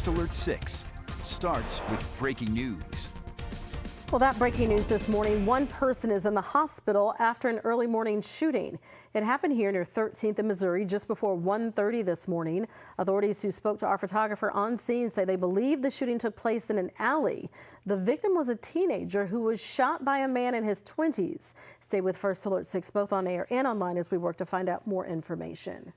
First Alert 6 starts with breaking news. Well, that breaking news this morning, one person is in the hospital after an early morning shooting. It happened here near 13th in Missouri just before 1:30 this morning. Authorities who spoke to our photographer on scene say they believe the shooting took place in an alley. The victim was a teenager who was shot by a man in his 20s. Stay with First Alert 6 both on air and online as we work to find out more information.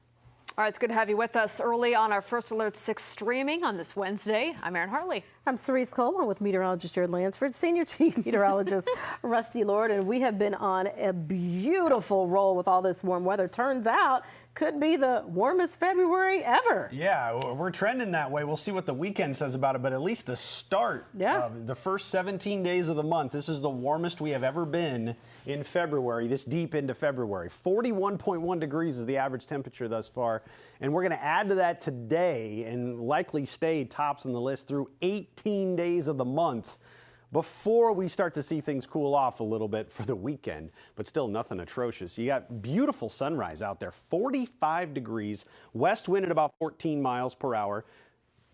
All right, it's good to have you with us early on our First Alert 6 streaming on this Wednesday. I'm Erin Hartley. I'm Cerise Coleman with meteorologist Jared Lansford, senior chief meteorologist Rusty Lord, and we have been on a beautiful roll with all this warm weather. Turns out could be the warmest February ever. Yeah, we're trending that way. We'll see what the weekend says about it, but at least the start of the first 17 days of the month, this is the warmest we have ever been in February, this deep into February. 41.1 degrees is the average temperature thus far, and we're going to add to that today and likely stay tops on the list through 18 days of the month before we start to see things cool off a little bit for the weekend, but still nothing atrocious. You got beautiful sunrise out there, 45 degrees, west wind at about 14 miles per hour.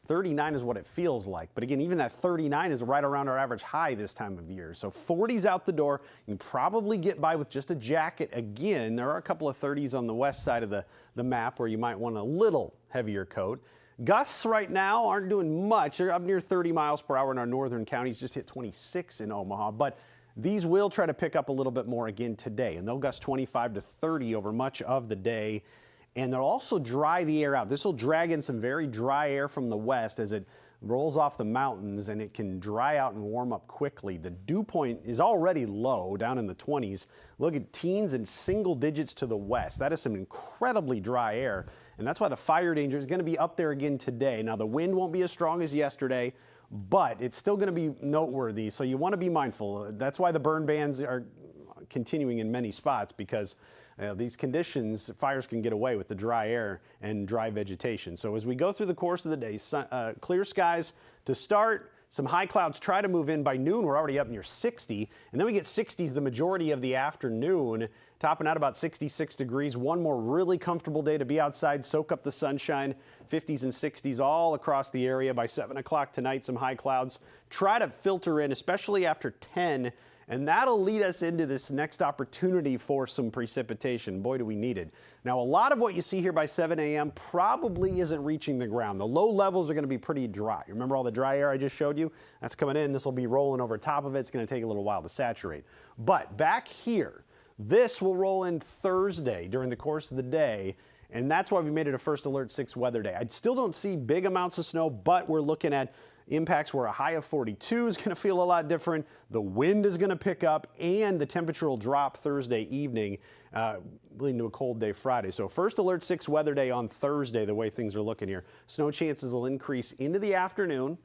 39 is what it feels like. But again, even that 39 is right around our average high this time of year. So 40's out the door. You can probably get by with just a jacket again. There are a couple of 30s on the west side of the map where you might want a little heavier coat. Gusts right now aren't doing much. They're up near 30 miles per hour in our northern counties, just hit 26 in Omaha. But these will try to pick up a little bit more again today, and they'll gust 25 to 30 over much of the day. And they'll also dry the air out. This will drag in some very dry air from the west as it rolls off the mountains, and it can dry out and warm up quickly. The dew point is already low, down in the 20s. Look at teens and single digits to the west. That is some incredibly dry air, and that's why the fire danger is going to be up there again today. Now, the wind won't be as strong as yesterday, but it's still going to be noteworthy, so you want to be mindful. That's why the burn bans are continuing in many spots, because these conditions, fires can get away with the dry air and dry vegetation. So as we go through the course of the day, clear skies to start. Some high clouds try to move in by noon. We're already up near 60, and then we get 60s the majority of the afternoon, topping out about 66 degrees. One more really comfortable day to be outside, soak up the sunshine. 50s and 60s all across the area. By 7 o'clock tonight, some high clouds try to filter in, especially after 10. And that'll lead us into this next opportunity for some precipitation. Boy, do we need it. Now, a lot of what you see here by 7 a.m. probably isn't reaching the ground. The low levels are going to be pretty dry. Remember all the dry air I just showed you? That's coming in. This will be rolling over top of it. It's going to take a little while to saturate. But back here, this will roll in Thursday during the course of the day. And that's why we made it a First Alert 6 weather day. I still don't see big amounts of snow, but we're looking at impacts where a high of 42 is going to feel a lot different. The wind is going to pick up, and the temperature will drop Thursday evening, leading to a cold day Friday. So First Alert 6 weather day on Thursday, the way things are looking here. Snow chances will increase into the afternoon,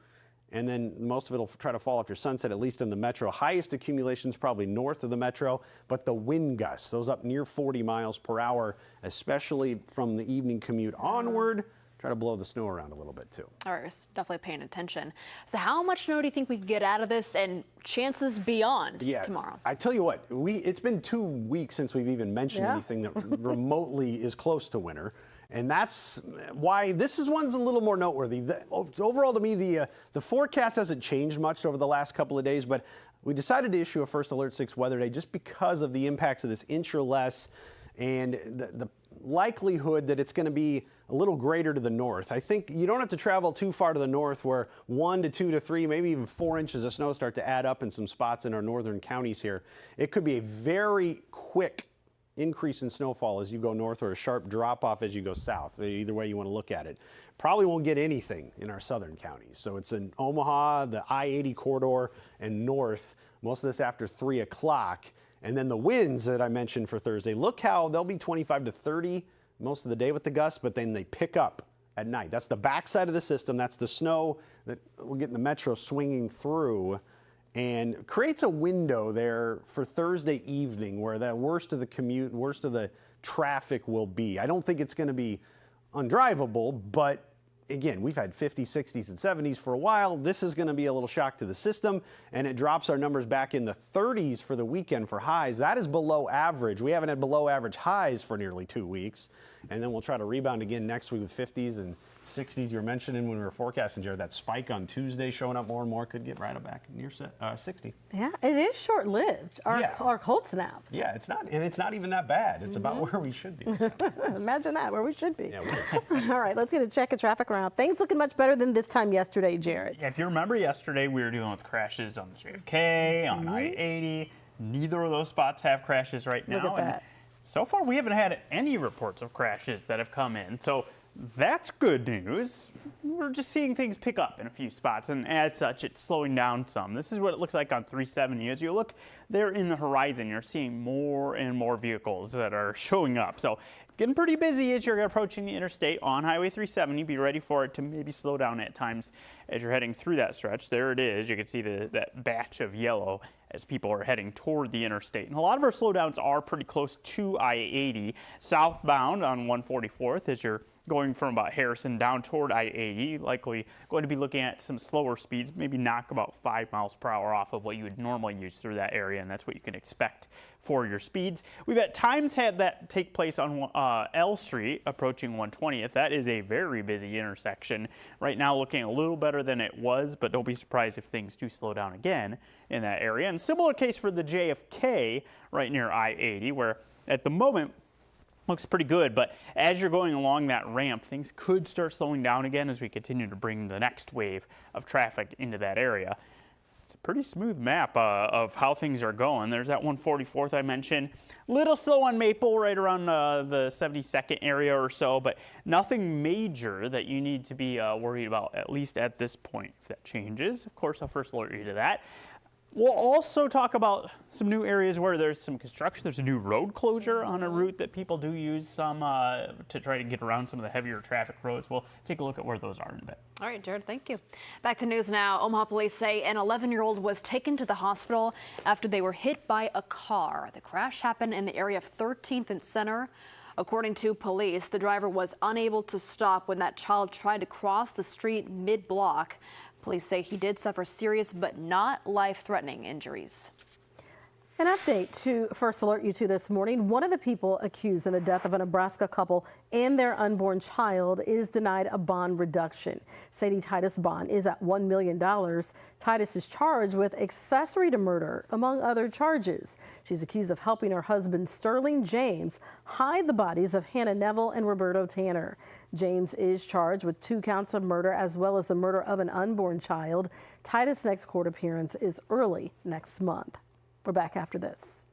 and then most of it will try to fall after sunset, at least in the metro. Highest accumulations probably north of the metro, but the wind gusts, those up near 40 miles per hour, especially from the evening commute onward. Try to blow the snow around a little bit too. All right, we're definitely paying attention. So how much snow do you think we can get out of this, and chances beyond tomorrow? I tell you what, it's been 2 weeks since we've even mentioned anything that remotely is close to winter. And that's why this one's a little more noteworthy. Overall, to me, the forecast hasn't changed much over the last couple of days, but we decided to issue a First Alert 6 weather day just because of the impacts of this inch or less, and the likelihood that it's going to be a little greater to the north. I think you don't have to travel too far to the north where 1 to 2 to 3, maybe even 4 inches of snow start to add up in some spots in our northern counties here. It could be a very quick increase in snowfall as you go north, or a sharp drop off as you go south. Either way you want to look at it. Probably won't get anything in our southern counties. So it's in Omaha, the I-80 corridor, and north, most of this after 3 o'clock. And then the winds that I mentioned for Thursday, look how they'll be 25 to 30 most of the day with the gusts, but then they pick up at night. That's the backside of the system. That's the snow that we're getting the metro swinging through, and creates a window there for Thursday evening where the worst of the commute, worst of the traffic will be. I don't think it's going to be undrivable, but again, we've had 50s, 60s, and 70s for a while. This is going to be a little shock to the system, and it drops our numbers back in the 30s for the weekend for highs. That is below average. We haven't had below average highs for nearly 2 weeks. and then we'll try to rebound again next week with 50s and 60s. You were mentioning when we were forecasting, Jared, that spike on Tuesday showing up more and more could get right back near 60. Yeah, it is short-lived. Our cold snap. Yeah, it's not even that bad. It's about where we should be. Imagine that, where we should be. Yeah, we All right, let's get a check of traffic around. Things looking much better than this time yesterday, Jared. Yeah, if you remember yesterday, we were dealing with crashes on the JFK, on I-80. Neither of those spots have crashes right now. Look at that. So far, we haven't had any reports of crashes that have come in. So that's good news. We're just seeing things pick up in a few spots, and as such, it's slowing down some. This is what it looks like on 370. As you look there in the horizon, you're seeing more and more vehicles that are showing up. So it's getting pretty busy as you're approaching the interstate on Highway 370. Be ready for it to maybe slow down at times as you're heading through that stretch. There it is. You can see that batch of yellow as people are heading toward the interstate. And a lot of our slowdowns are pretty close to I-80. Southbound on 144th as you're going from about Harrison down toward I-80, likely going to be looking at some slower speeds, maybe knock about 5 miles per hour off of what you would normally use through that area, and that's what you can expect for your speeds. We've at times had that take place on L Street approaching 120th. That is a very busy intersection. Right now looking a little better than it was, but don't be surprised if things do slow down again in that area. And similar case for the JFK right near I-80, where at the moment looks pretty good, but as you're going along that ramp, things could start slowing down again as we continue to bring the next wave of traffic into that area. It's a pretty smooth map of how things are going. There's that 144th I mentioned. Little slow on Maple right around the 72nd area or so, but nothing major that you need to be worried about, at least at this point. If that changes, of course, I'll first alert you to that. We'll also talk about some new areas where there's some construction. There's a new road closure on a route that people do use some to try to get around some of the heavier traffic roads. We'll take a look at where those are in a bit. All right, Jared, thank you. Back to news now. Omaha police say an 11-year-old was taken to the hospital after they were hit by a car. The crash happened in the area of 13th and Center. According to police, the driver was unable to stop when that child tried to cross the street mid-block. Police say he did suffer serious but not life-threatening injuries. An update to first alert you to this morning. One of the people accused in the death of a Nebraska couple and their unborn child is denied a bond reduction. Sadie Titus' bond is at $1 million. Titus is charged with accessory to murder, among other charges. She's accused of helping her husband, Sterling James, hide the bodies of Hannah Neville and Roberto Tanner. James is charged with 2 counts of murder as well as the murder of an unborn child. Titus' next court appearance is early next month. We're back after this.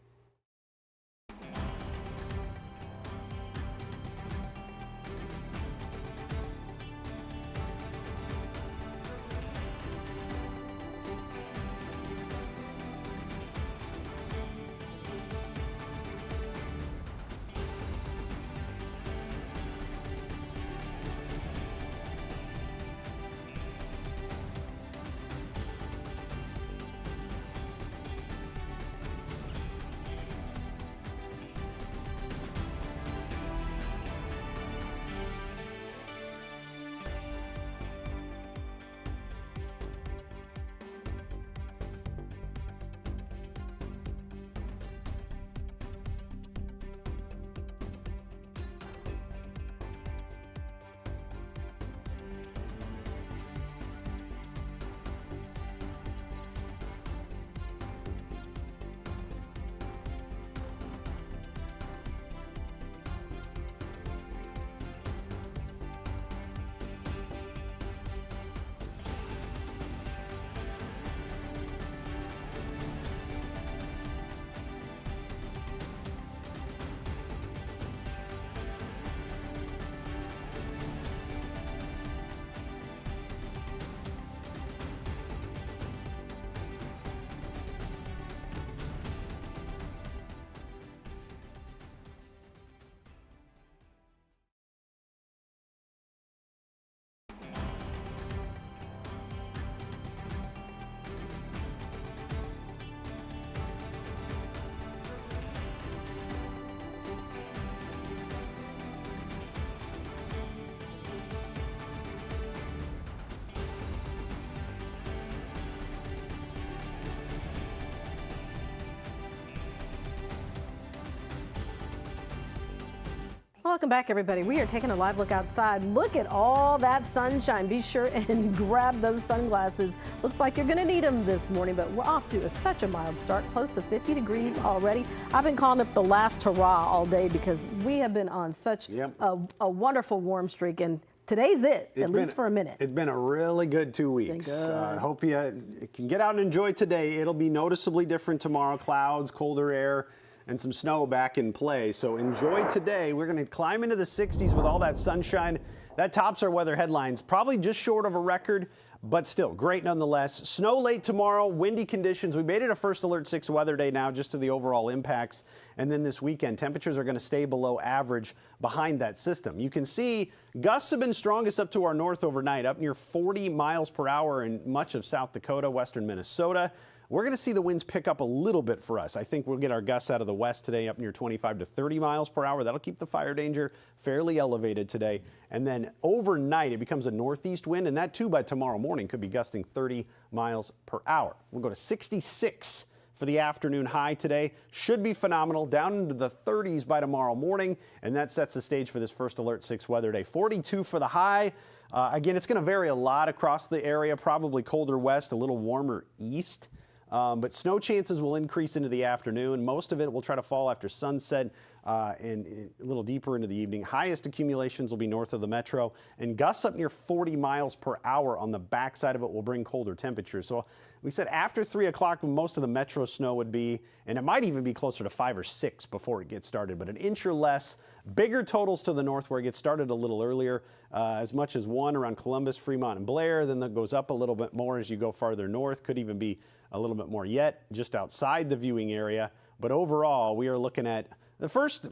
Welcome back, everybody. We are taking a live look outside. Look at all that sunshine. Be sure and grab those sunglasses. Looks like you're going to need them this morning, but we're off to such a mild start, close to 50 degrees already. I've been calling it the last hurrah all day because we have been on such a wonderful warm streak, and today's at least for a minute. It's been a really good 2 weeks. I hope you can get out and enjoy today. It'll be noticeably different tomorrow. Clouds, colder air, and some snow back in play. So enjoy today. We're going to climb into the 60s with all that sunshine. That tops our weather headlines. Probably just short of a record, but still great nonetheless. Snow late tomorrow, windy conditions. We made it a first alert 6 weather day now just to the overall impacts. And then this weekend, temperatures are going to stay below average behind that system. You can see gusts have been strongest up to our north overnight, up near 40 miles per hour in much of South Dakota, western Minnesota. We're going to see the winds pick up a little bit for us. I think we'll get our gusts out of the west today up near 25 to 30 miles per hour. That'll keep the fire danger fairly elevated today. And then overnight, it becomes a northeast wind, and that too by tomorrow morning could be gusting 30 miles per hour. We'll go to 66 for the afternoon high today. Should be phenomenal, down into the 30s by tomorrow morning, and that sets the stage for this first alert 6 weather day. 42 for the high. Again, it's going to vary a lot across the area, probably colder west, a little warmer east. But snow chances will increase into the afternoon. Most of it will try to fall after sunset and a little deeper into the evening. Highest accumulations will be north of the metro, and gusts up near 40 miles per hour on the backside of it will bring colder temperatures. So we said after 3 o'clock most of the metro snow would be, and it might even be closer to 5 or 6 before it gets started, but an inch or less. Bigger totals to the north where it gets started a little earlier, as much as 1 around Columbus, Fremont, and Blair. Then that goes up a little bit more as you go farther north. Could even be a little bit more yet just outside the viewing area. But overall, we are looking at the first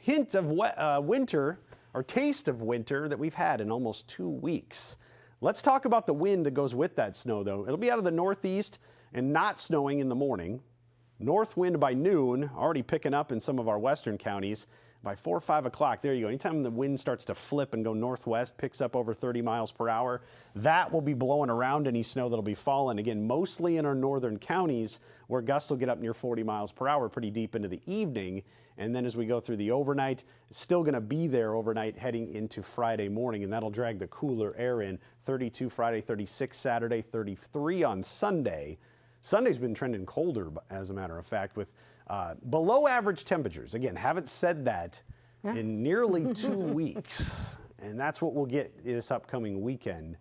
hint of winter, or taste of winter, that we've had in almost 2 weeks. Let's talk about the wind that goes with that snow, though. It'll be out of the northeast and not snowing in the morning. North wind by noon, already picking up in some of our western counties. By 4 or 5 o'clock, there you go. Anytime the wind starts to flip and go northwest, picks up over 30 miles per hour, that will be blowing around any snow that'll be falling. Again, mostly in our northern counties where gusts will get up near 40 miles per hour pretty deep into the evening. And then as we go through the overnight, it's still going to be there overnight heading into Friday morning, and that'll drag the cooler air in. 32 Friday, 36 Saturday, 33 on Sunday. Sunday's been trending colder, as a matter of fact, with below average temperatures. Again, haven't said that in nearly 2 weeks. And that's what we'll get this upcoming weekend.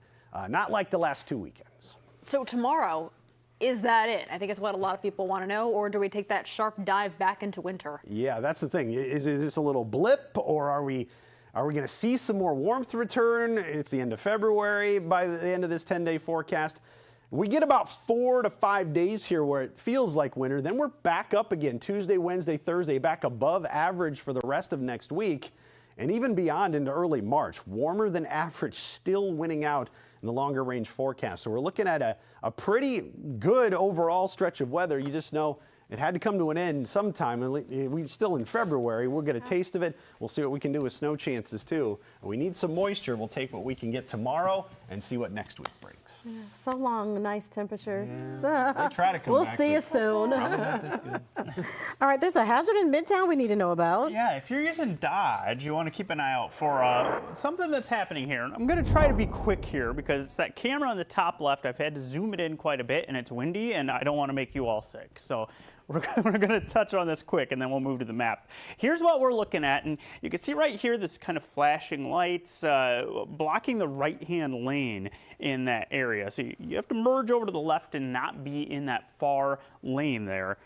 Not like the last 2 weekends. So tomorrow, is that it? I think it's what a lot of people want to know. Or do we take that sharp dive back into winter? Yeah, that's the thing. Is this a little blip, or are we going to see some more warmth return? It's the end of February by the end of this 10-day forecast. We get about 4 to 5 days here where it feels like winter. Then we're back up again Tuesday, Wednesday, Thursday, back above average for the rest of next week and even beyond into early March. Warmer than average, still winning out in the longer range forecast. So we're looking at a pretty good overall stretch of weather. You just know it had to come to an end sometime. We're still in February. We'll get a taste of it. We'll see what we can do with snow chances too. We need some moisture. We'll take what we can get tomorrow and see what next week brings. Yeah, so long, nice temperatures. They try to come we'll back. See you soon. Probably not this good. All right, there's a hazard in Midtown we need to know about. Yeah, if you're using Dodge, you want to keep an eye out for something that's happening here. I'm going to try to be quick here because it's that camera on the top left. I've had to zoom it in quite a bit, and it's windy, and I don't want to make you all sick. So we're going to touch on this quick, and then we'll move to the map. Here's what we're looking at, and you can see right here this kind of flashing lights blocking the right-hand lane in that area. So you have to merge over to the left and not be in that far lane there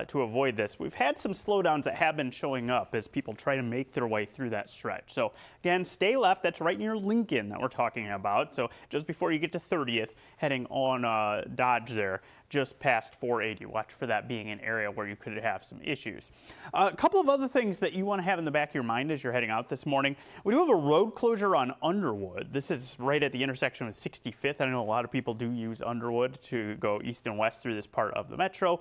to avoid this. We've had some slowdowns that have been showing up as people try to make their way through that stretch. So again, stay left. That's right near Lincoln that we're talking about. So just before you get to 30th, heading on Dodge there, just past 480. Watch for that being an area where you could have some issues. A couple of other things that you want to have in the back of your mind as you're heading out this morning. We do have a road closure on Underwood. This is right at the intersection with 65th. I know a lot of people do use Underwood to go east and west through this part of the metro.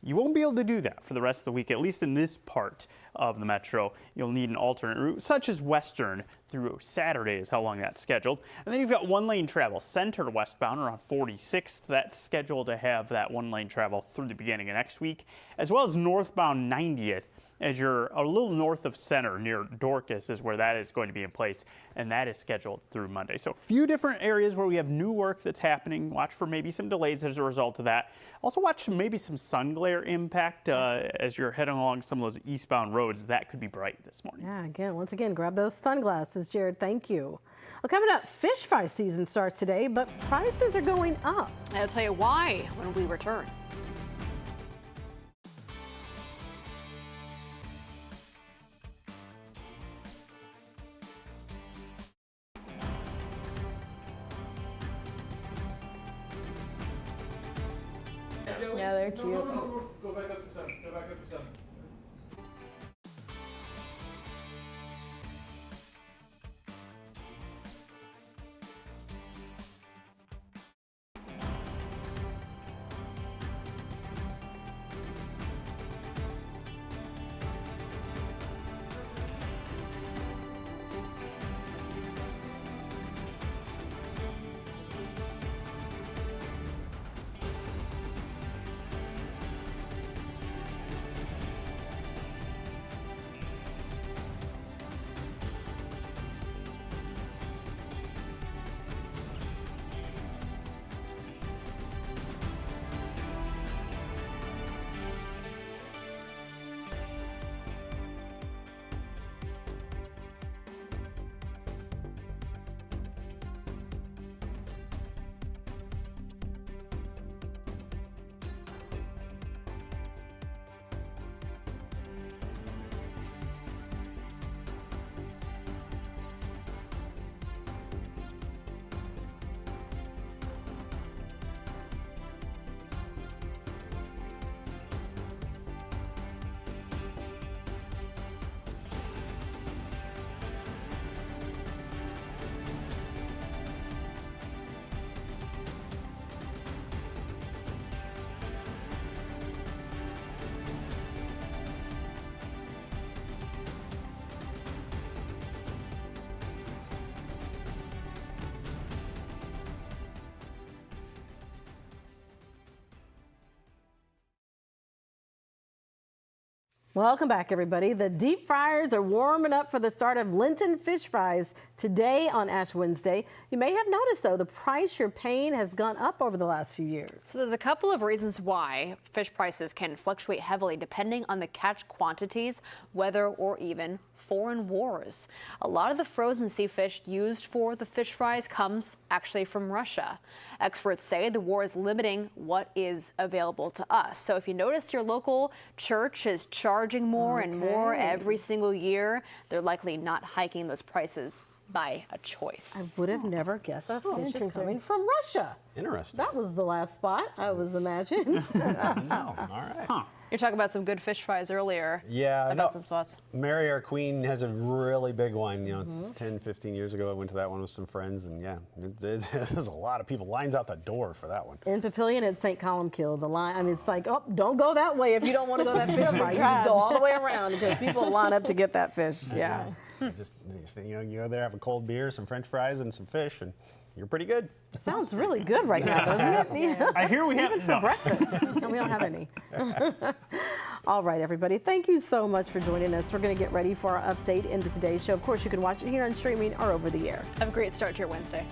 You won't be able to do that for the rest of the week, at least in this part of the metro. You'll need an alternate route, such as western through Saturday is how long that's scheduled. And then you've got one-lane travel, center westbound around 46th. That's scheduled to have that one-lane travel through the beginning of next week, as well as northbound 90th as you're a little north of center near Dorcas is where that is going to be in place, and that is scheduled through Monday. So a few different areas where we have new work that's happening. Watch for maybe some delays as a result of that. Also watch maybe some sun glare impact as you're heading along some of those eastbound roads. That could be bright this morning. Yeah, once again, grab those sunglasses, Jared. Thank you. Well, coming up, fish fry season starts today, but prices are going up. I'll tell you why when we return. Yeah, they're cute. Go back up to 7. Go back up to 7. Welcome back, everybody. The deep fryers are warming up for the start of Lenten fish fries today on Ash Wednesday. You may have noticed, though, the price you're paying has gone up over the last few years. So there's a couple of reasons why fish prices can fluctuate heavily depending on the catch quantities, weather, or even foreign wars. A lot of the frozen sea fish used for the fish fries comes actually from Russia. Experts say the war is limiting what is available to us. So if you notice your local church is charging more and more every single year, they're likely not hiking those prices by a choice. I would have never guessed our fish is coming from Russia. Interesting. That was the last spot I was imagining. No. All right. Huh. You're talking about some good fish fries earlier. Yeah, about some spots. Mary, our queen, has a really big one. You know, 10, 15 years ago, I went to that one with some friends, and yeah, there's a lot of people. Lines out the door for that one. In Papillion at St. Columkill, the line, I mean, it's like, oh, don't go that way if you don't want to go that fish fry. You just go all the way around because people line up to get that fish. Yeah. Just, you go there, have a cold beer, some French fries, and some fish, and you're pretty good. Sounds really good right now, doesn't it? Yeah. I hear we have Even for breakfast. No, we don't have any. All right, everybody. Thank you so much for joining us. We're going to get ready for our update into today's show. Of course, you can watch it here on streaming or over the air. Have a great start to your Wednesday.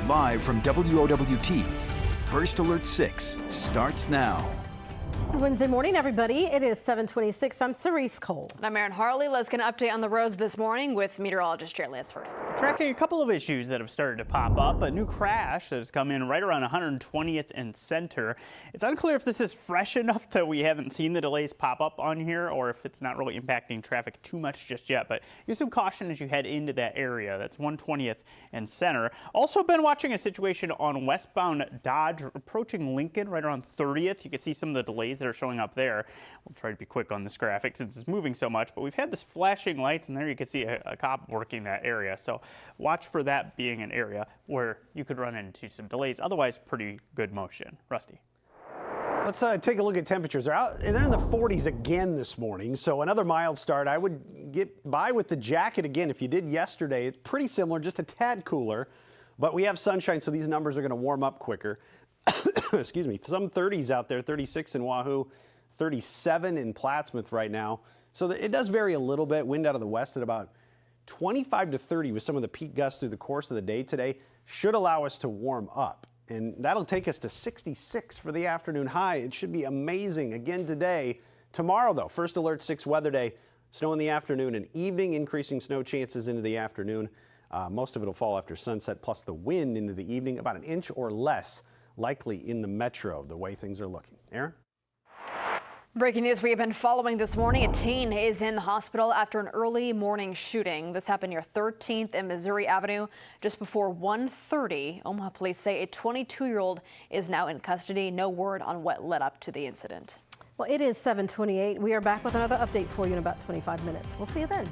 Live from WOWT, First Alert 6 starts now. Wednesday morning, everybody. It is 7:26. I'm Cerise Cole. And I'm Erin Harley. Let's get an update on the roads this morning with meteorologist Jerry Lansford. Tracking a couple of issues that have started to pop up. A new crash that has come in right around 120th and Center. It's unclear if this is fresh enough that we haven't seen the delays pop up on here or if it's not really impacting traffic too much just yet. But use some caution as you head into that area. That's 120th and Center. Also been watching a situation on westbound Dodge approaching Lincoln right around 30th. You can see some of the delays that are showing up there. We'll try to be quick on this graphic since it's moving so much, but we've had this flashing lights and there you can see a cop working that area. So watch for that being an area where you could run into some delays. Otherwise, pretty good motion. Rusty. Let's take a look at temperatures. They're in the 40s again this morning, so another mild start. I would get by with the jacket again. If you did yesterday, it's pretty similar, just a tad cooler, but we have sunshine, so these numbers are going to warm up quicker. Excuse me. Some 30s out there, 36 in Wahoo, 37 in Plattsmouth right now. So it does vary a little bit. Wind out of the west at about 25 to 30 with some of the peak gusts through the course of the day today should allow us to warm up. And that'll take us to 66 for the afternoon high. It should be amazing again today. Tomorrow, though, First Alert 6 weather day. Snow in the afternoon and evening, increasing snow chances into the afternoon. Most of it will fall after sunset, plus the wind into the evening, about an inch or less likely in the metro, the way things are looking. Aaron? Breaking news we have been following this morning. A teen is in the hospital after an early morning shooting. This happened near 13th and Missouri Avenue just before 1:30. Omaha police say a 22-year-old is now in custody. No word on what led up to the incident. Well, it is 7:28. We are back with another update for you in about 25 minutes. We'll see you then.